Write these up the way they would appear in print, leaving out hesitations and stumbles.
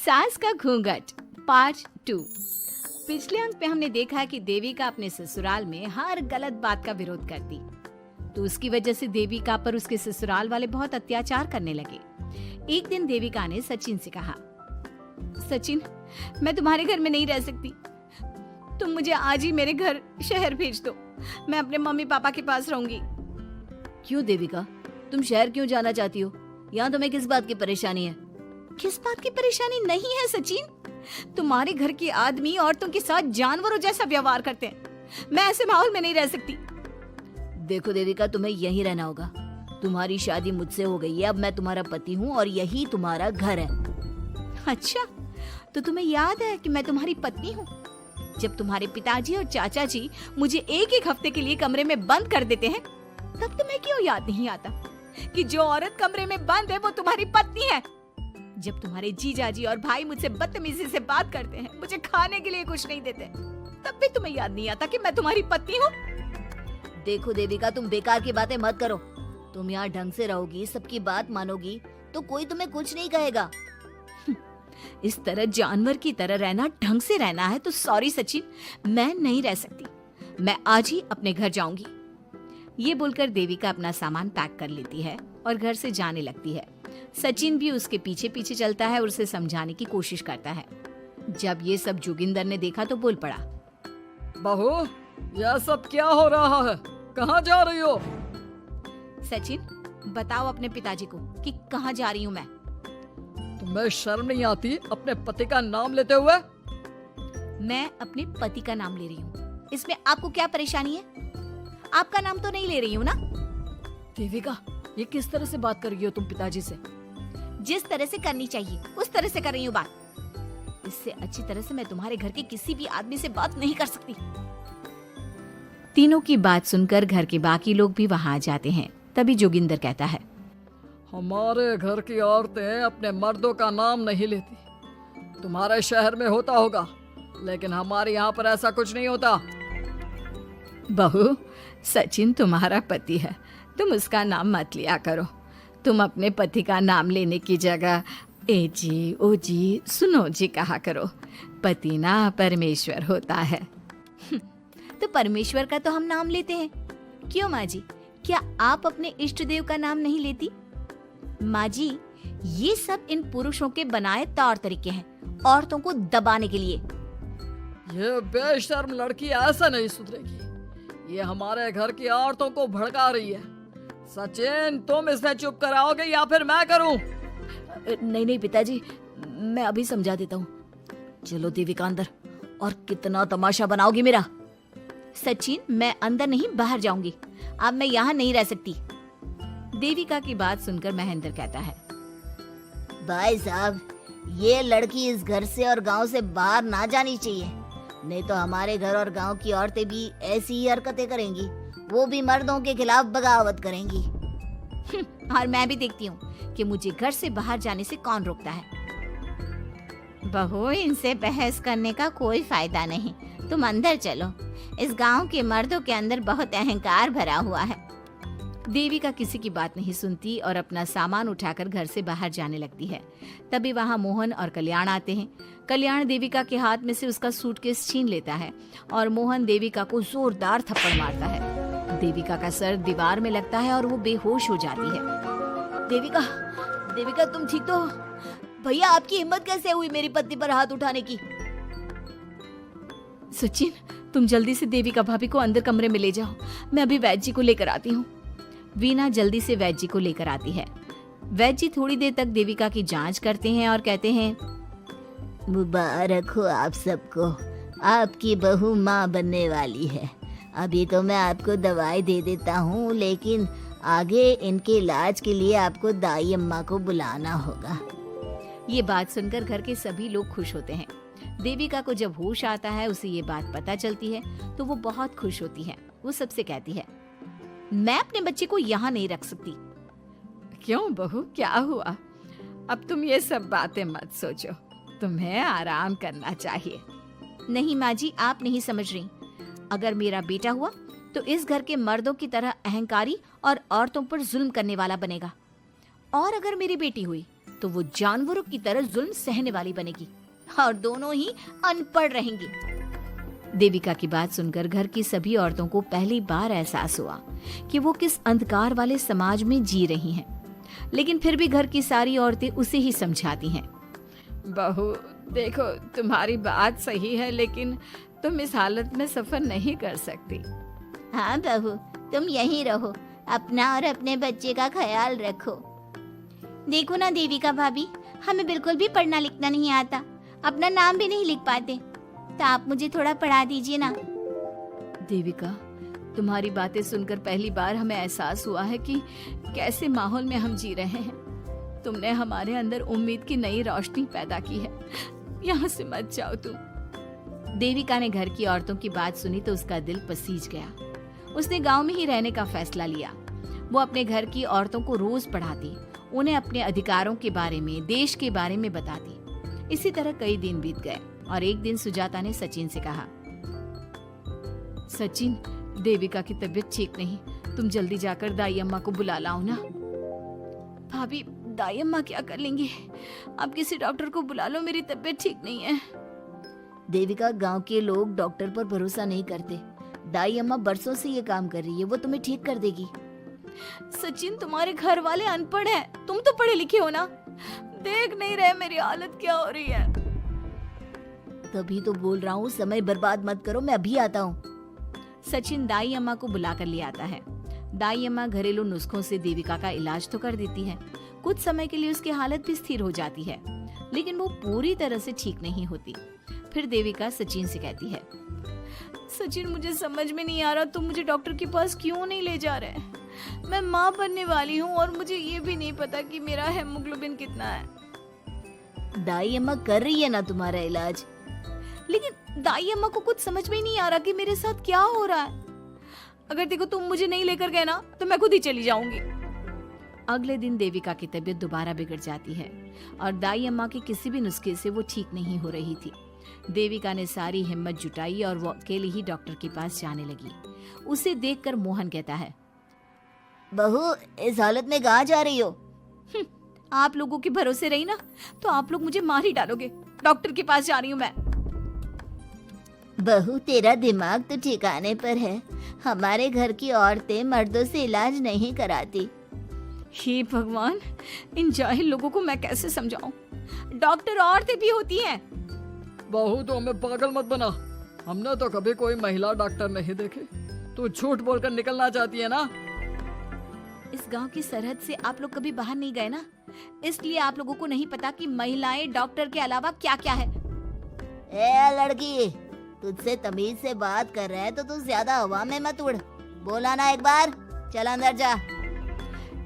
सास का घूंघट पार्ट 2। पिछले अंक में हमने देखा कि देविका अपने ससुराल में हर गलत बात का विरोध करती, तो उसकी वजह से देविका पर उसके ससुराल वाले बहुत अत्याचार करने लगे। एक दिन देविका ने सचिन से कहा, सचिन, मैं तुम्हारे घर में नहीं रह सकती, तुम मुझे आज ही मेरे घर शहर भेज दो, मैं अपने मम्मी पापा के पास रहूंगी। क्यों देविका, तुम शहर क्यों जाना चाहती हो? यहाँ तुम्हें किस बात की परेशानी है? किस बात की परेशानी नहीं है सचिन, तुम्हारे घर के आदमी औरतों के साथ जानवरों जैसा व्यवहार करते हैं, मैं ऐसे माहौल में नहीं रह सकती। देखो देविका, तुम्हें यहीं रहना होगा। तुम्हारी शादी मुझसे हो गई है, अब मैं तुम्हारा पति हूँ और यही तुम्हारा घर है। अच्छा, तो तुम्हें याद है कि मैं तुम्हारी पत्नी हूँ? जब तुम्हारे पिताजी और चाचा जी मुझे एक एक हफ्ते के लिए कमरे में बंद कर देते हैं, तब तुम्हें क्यों याद नहीं आता कि जो औरत कमरे में बंद है वो तुम्हारी पत्नी है? जब तुम्हारे जीजाजी और भाई मुझसे बदतमीजी से बात करते हैं, मुझे खाने के लिए कुछ नहीं देते, तब भी तुम्हें याद नहीं आता कि मैं तुम्हारी पत्नी हूँ? देखो देविका, तुम बेकार की बातें मत करो। तुम यहाँ ढंग से रहोगी, सबकी बात मानोगी, तो कोई तुम्हें कुछ नहीं कहेगा। इस तरह जानवर की तरह रहना, ढंग से रहना है तो सॉरी सचिन, मैं नहीं रह सकती, मैं आज ही अपने घर जाऊंगी। ये बोलकर देविका अपना सामान पैक कर लेती है और घर से जाने लगती है। सचिन भी उसके पीछे पीछे चलता है और उसे समझाने की कोशिश करता है। जब ये सब जोगिंदर ने देखा तो बोल पड़ा, बहू, यह सब क्या हो रहा है? कहाँ जा रही हो? सचिन, बताओ अपने पिताजी को कि कहाँ जा रही हूँ मैं। तुम्हें शर्म नहीं आती अपने पति का नाम लेते हुए? मैं अपने पति का नाम ले रही हूँ, इसमें आपको क्या परेशानी है? आपका नाम तो नहीं ले रही हूँ ना? देविका, ये किस तरह से बात कर रही हो तुम पिताजी से? जिस तरह से करनी चाहिए उस तरह से कर रही हूँ बात। इससे अच्छी तरह से मैं तुम्हारे घर के किसी भी आदमी से बात नहीं कर सकती। तीनों की बात सुनकर घर के बाकी लोग भी वहाँ आ जाते हैं। तभी जोगिंदर कहता है, हमारे घर की औरतें अपने मर्दों का नाम नहीं लेती। तुम्हारे शहर में होता होगा, लेकिन हमारे यहाँ पर ऐसा कुछ नहीं होता। बहू, सचिन तुम्हारा पति है, तुम उसका नाम मत लिया करो। तुम अपने पति का नाम लेने की जगह ए जी, ओ जी, सुनो जी कहा करो। पति ना परमेश्वर होता है। तो परमेश्वर का तो हम नाम लेते हैं। क्यों माँ जी, क्या आप अपने इष्ट देव का नाम नहीं लेती? माँ जी, ये सब इन पुरुषों के बनाए तौर तरीके हैं, औरतों को दबाने के लिए। ये बेशर्म लड़की ऐसा नहीं सुधरेगी। ये हमारे घर की औरतों को भड़का रही है। सचिन, तुम इसे चुप कराओगे या फिर मैं करूं? नहीं नहीं पिताजी, मैं अभी समझा देता हूँ। चलो देविका अंदर, और कितना तमाशा बनाओगी मेरा। सचिन, मैं अंदर नहीं बाहर जाऊंगी, अब मैं यहाँ नहीं रह सकती। देविका की बात सुनकर महेंद्र कहता है, भाई साहब, ये लड़की इस घर से और गांव से बाहर ना जानी चाहिए, नहीं तो हमारे घर और गांव की औरतें भी ऐसी ही हरकतें करेंगी, वो भी मर्दों के खिलाफ बगावत करेंगी। और मैं भी देखती हूँ कि मुझे घर से बाहर जाने से कौन रोकता है। बहू, इनसे बहस करने का कोई फायदा नहीं, तुम अंदर चलो। इस गांव के मर्दों के अंदर बहुत अहंकार भरा हुआ है। देविका किसी की बात नहीं सुनती और अपना सामान उठाकर घर से बाहर जाने लगती है। तभी वहाँ मोहन और कल्याण आते हैं। कल्याण देविका के हाथ में से उसका सूटकेस छीन लेता है और मोहन देविका को जोरदार थप्पड़ मारता है। देविका का सर दीवार में लगता है और वो बेहोश हो जाती है। देविका, देविका तुम ठीक तो हो? भैया, आपकी हिम्मत कैसे हुई मेरी पत्नी पर हाथ उठाने की? सचिन, तुम जल्दी से देविका भाभी को अंदर कमरे में ले जाओ, मैं अभी वैद्य जी को लेकर आती हूँ। वीना जल्दी से वैद्य जी को लेकर आती है। वैद्य जी थोड़ी देर तक देविका की जांच करते हैं और कहते हैं, मुबारक हो आप सबको, आपकी बहू माँ बनने वाली है। अभी तो मैं आपको दवाई दे देता हूँ, लेकिन आगे इनके इलाज के लिए आपको दाई अम्मा को बुलाना होगा। ये बात सुनकर घर के सभी लोग खुश होते हैं। देविका को जब होश आता है, उसे ये बात पता चलती है तो वो बहुत खुश होती है। वो सबसे कहती है, मैं अपने बच्चे को यहाँ नहीं रख सकती। क्यों बहू, क्या हुआ? अब तुम ये सब बातें मत सोचो, तुम्हें आराम करना चाहिए। नहीं माँ जी, आप नहीं समझ रही। अगर मेरा बेटा हुआ तो इस घर के मर्दों की तरह अहंकारी और औरतों पर जुल्म करने वाला बनेगा, और अगर मेरी बेटी हुई तो वो जानवरों की तरह जुल्म सहने वाली बनेगी और दोनों ही अनपढ़ रहेंगी। देविका की बात सुनकर घर की सभी औरतों को पहली बार एहसास हुआ कि वो किस अंधकार वाले समाज में जी रही हैं। लेकिन फिर भी घर की सारी औरतें उसे ही समझाती हैं। बहू देखो, तुम्हारी बात सही है, लेकिन तुम इस हालत में सफर नहीं कर सकती। हाँ बहू, तुम यहीं रहो, अपना और अपने बच्चे का ख्याल रखो। देखो ना देविका भाभी, हमें बिल्कुल भी पढ़ना लिखना नहीं आता, अपना नाम भी नहीं लिख पाते, तो आप मुझे थोड़ा पढ़ा दीजिए ना। देविका, तुम्हारी बातें सुनकर पहली बार हमें एहसास हुआ है कि कैसे माहौल में हम जी रहे हैं। तुमने हमारे अंदर उम्मीद की नई रोशनी पैदा की है। यहाँ से मत जाओ तुम। देविका ने घर की औरतों की बात सुनी तो उसका दिल पसीज गया। उसने गांव में ही रहने का फैसला लिया। वो अपने घर की औरतों को रोज पढ़ाती, उन्हें अपने अधिकारों के बारे में, देश के बारे में बताती। इसी तरह कई दिन बीत गए और एक दिन सुजाता ने सचिन से कहा, सचिन, देविका की तबीयत ठीक नहीं, तुम जल्दी जाकर दाई अम्मा को बुला लाओ ना। भाभी, दाई अम्मा क्या कर लेंगी? आप किसी डॉक्टर को बुला लो, मेरी तबीयत ठीक नहीं है। देविका, गांव के लोग डॉक्टर पर भरोसा नहीं करते। दाई अम्मा बरसों से ये काम कर रही है, वो तुम्हें ठीक कर देगी। सचिन, तुम्हारे घर वाले अनपढ़ हैं, तुम तो पढ़े लिखे हो ना, देख नहीं रहे मेरी हालत क्या हो रही है। तभी तो बोल रहा हूँ, समय बर्बाद मत करो, मैं अभी आता हूँ। सचिन दाई अम्मा को बुलाकर ले आता है। दाई अम्मा घरेलू नुस्खों से देविका का इलाज तो कर देती है। कुछ समय के लिए उसकी हालत भी स्थिर हो जाती है, लेकिन वो पूरी तरह से ठीक नहीं होती। फिर देविका सचिन से कहती है, सचिन, मुझे समझ में नहीं आ रहा तुम मुझे डॉक्टर के पास क्यों नहीं ले जा रहे। मैं माँ बनने वाली हूँ और मुझे ये भी नहीं पता कि मेरा हेमोग्लोबिन कितना है। दाई अम्मा कर रही है ना तुम्हारा इलाज। लेकिन दाई अम्मा को कुछ समझ में ही नहीं आ रहा कि मेरे साथ क्या हो रहा है। अगर देखो तुम मुझे नहीं लेकर गए ना तो मैं खुद ही चली जाऊंगी। अगले दिन देविका की तबीयत दोबारा बिगड़ जाती है और दाई अम्मा के किसी भी नुस्खे से वो ठीक नहीं हो रही थी। देविका ने सारी हिम्मत जुटाई और वो अकेले ही डॉक्टर के पास जाने लगी। उसे देखकर मोहन कहता है, बहू, इस हालत में कहाँ जा रही हो? आप लोगों के भरोसे रही ना तो आप लोग मुझे मार ही डालोगे। डॉक्टर के पास जा रही हूँ मैं। बहू, तेरा दिमाग तो ठिकाने पर है। हमारे घर की औरतें मर्दों से इलाज नहीं कराती। हे भगवान, इन जाहिल लोगों को मैं कैसे समझाऊं? डॉक्टर औरतें भी होती हैं। बहू, तो हमें पागल मत बना, हमने तो कभी कोई महिला डॉक्टर नहीं देखे। तू झूठ बोलकर निकलना चाहती है ना? इस गांव की सरहद से आप लोग कभी बाहर नहीं गए ना, इसलिए आप लोगों को नहीं पता कि महिलाएं डॉक्टर के अलावा क्या क्या है। ए लड़की, तुझसे तमीज से बात कर रहे हैं तो तू ज्यादा हवा में मत उड़। बोला ना एक बार, चल अंदर जा।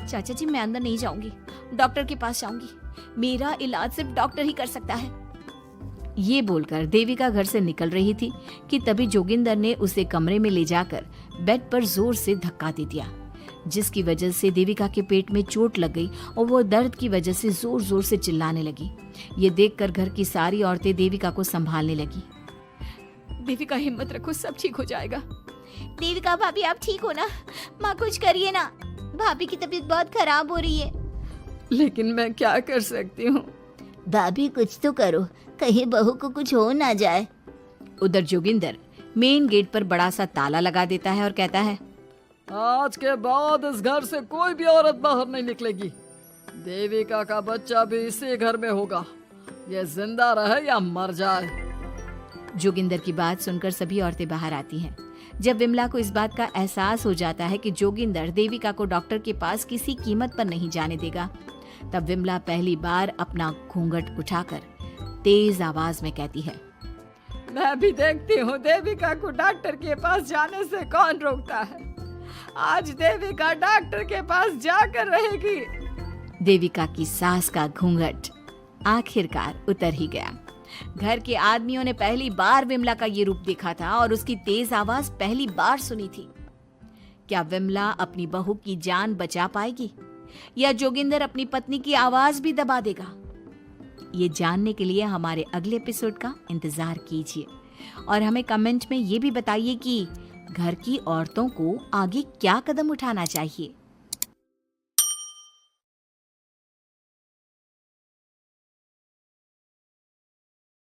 चाचा जी, मैं अंदर नहीं जाऊंगी, डॉक्टर के पास जाऊंगी। मेरा इलाज सिर्फ डॉक्टर ही कर सकता है। ये बोलकर देविका घर से निकल रही थी कि तभी जोगिंदर ने उसे कमरे में ले जाकर बेड पर जोर से धक्का दे दिया, जिसकी वजह से देविका के पेट में चोट लग गई और वो दर्द की वजह से जोर जोर से चिल्लाने लगी। ये देखकर घर की सारी औरतें देविका को संभालने लगी। देविका, हिम्मत रखो, सब ठीक हो जाएगा। देविका भाभी, आप ठीक हो ना? माँ, कुछ करिए ना, भाभी की तबीयत बहुत खराब हो रही है। लेकिन मैं क्या कर सकती हूँ? भाभी, कुछ तो करो, कहीं बहू को कुछ हो ना जाए। उधर जोगिंदर मेन गेट पर बड़ा सा ताला लगा देता है और कहता है, आज के बाद इस घर से कोई भी औरत बाहर नहीं निकलेगी। देविका का बच्चा भी इसी घर में होगा, ये जिंदा रहे या मर जाए। जोगिंदर की बात सुनकर सभी औरतें बाहर आती हैं। जब विमला को इस बात का एहसास हो जाता है कि जोगिंदर देविका को डॉक्टर के पास किसी कीमत पर नहीं जाने देगा, तब विमला पहली बार अपना घूंघट उठाकर तेज आवाज में कहती है, मैं भी देखती हूँ देविका को डॉक्टर के पास जाने से कौन रोकता है। आज देविका डॉक्टर के पास जाकर रहेगी। देविका की सास का घूंघट आखिरकार उतर ही गया। घर के आदमियों ने पहली बार विमला का ये रूप देखा था और उसकी तेज आवाज पहली बार सुनी थी। क्या विमला अपनी बहू की जान बचा पाएगी या जोगिंदर अपनी पत्नी की आवाज भी दबा देगा? ये जानने के लिए हमारे अगले एपिसोड का इंतजार कीजिए और हमें कमेंट में ये भी बताइए कि घर की औरतों को आगे क्या कदम उठाना चाहिए।